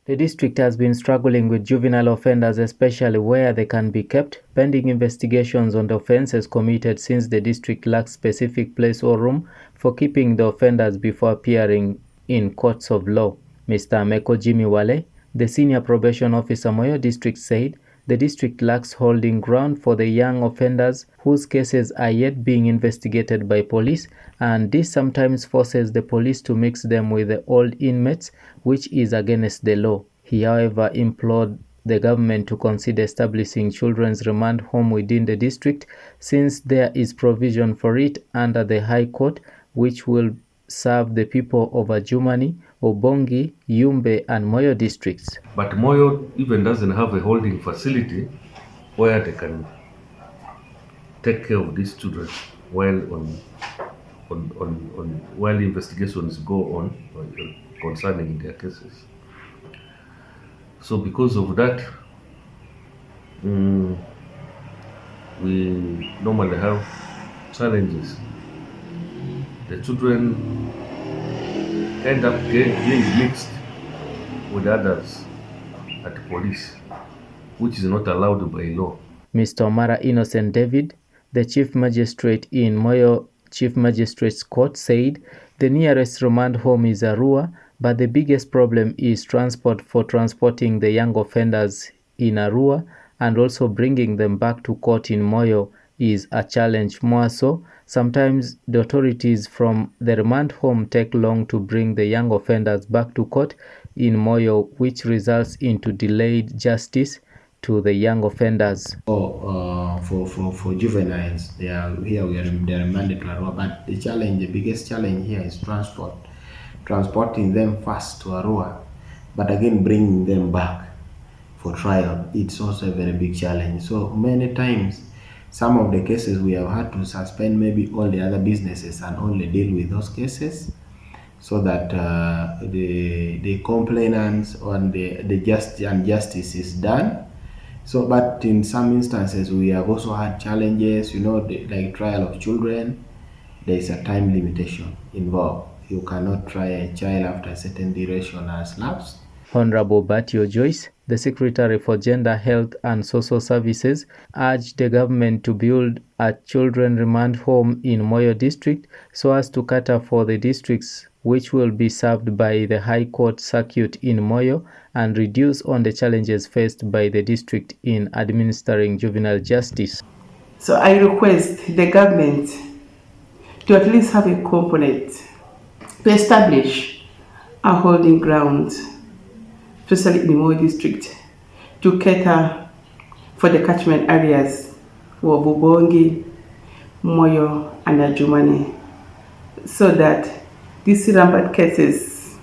The district has been struggling with juvenile offenders, especially where they can be kept, pending investigations on the offences committed, since the district lacks specific place or room for keeping the offenders before appearing in courts of law. Mr. Ameko Jimmy Wale, the senior probation officer, Moyo District, said the district lacks holding ground for the young offenders whose cases are yet being investigated by police, and this sometimes forces the police to mix them with the old inmates, which is against the law. He, however, implored the government to consider establishing children's remand home within the district, since there is provision for it under the High Court, which will serve the people of Adjumani, Obongi, Yumbe, and Moyo districts. But Moyo even doesn't have a holding facility where they can take care of these children while while investigations go on concerning their cases. So because of that, we normally have challenges. The children end up being mixed with others at police, which is not allowed by law. Mr. Omara Innocent David, the Chief Magistrate in Moyo Chief Magistrate's Court, said the nearest remand home is Arua, but the biggest problem is transport for transporting the young offenders in Arua and also bringing them back to court in Moyo is a challenge. More so, sometimes the authorities from the remand home take long to bring the young offenders back to court in Moyo, which results into delayed justice to the young offenders. For juveniles, they are remanded to Arua, but the biggest challenge here is transporting them first to Arua, but again bringing them back for trial. It's also a very big challenge. So many times, some of the cases we have had to suspend maybe all the other businesses and only deal with those cases, so that the complainants on the justice is done. So, but in some instances, we have also had challenges, like trial of children. There is a time limitation involved. You cannot try a child after a certain duration has lapsed. Honorable Batio Joyce, the Secretary for Gender, Health and Social Services, urged the government to build a children remand home in Moyo District so as to cater for the districts which will be served by the High Court circuit in Moyo and reduce on the challenges faced by the district in administering juvenile justice. So I request the government to at least have a component to establish a holding ground, especially in the Moyo district, to cater for the catchment areas for Obongi, Moyo, and Adjumani, so that these rampant cases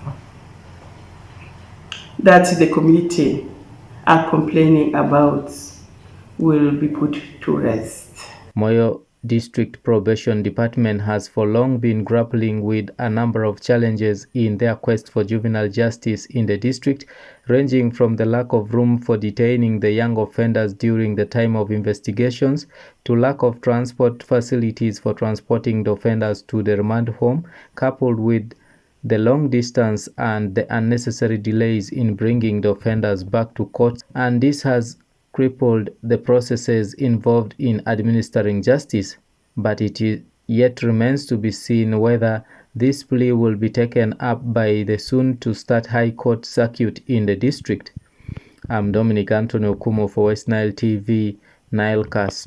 that the community are complaining about will be put to rest. Moyo District Probation Department has for long been grappling with a number of challenges in their quest for juvenile justice in the district, ranging from the lack of room for detaining the young offenders during the time of investigations to lack of transport facilities for transporting the offenders to the remand home, coupled with the long distance and the unnecessary delays in bringing the offenders back to court, and this has crippled the processes involved in administering justice, but it yet remains to be seen whether this plea will be taken up by the soon-to-start High Court circuit in the district. I'm Dominic Anthony Okumo for West Nile TV, Nilecast.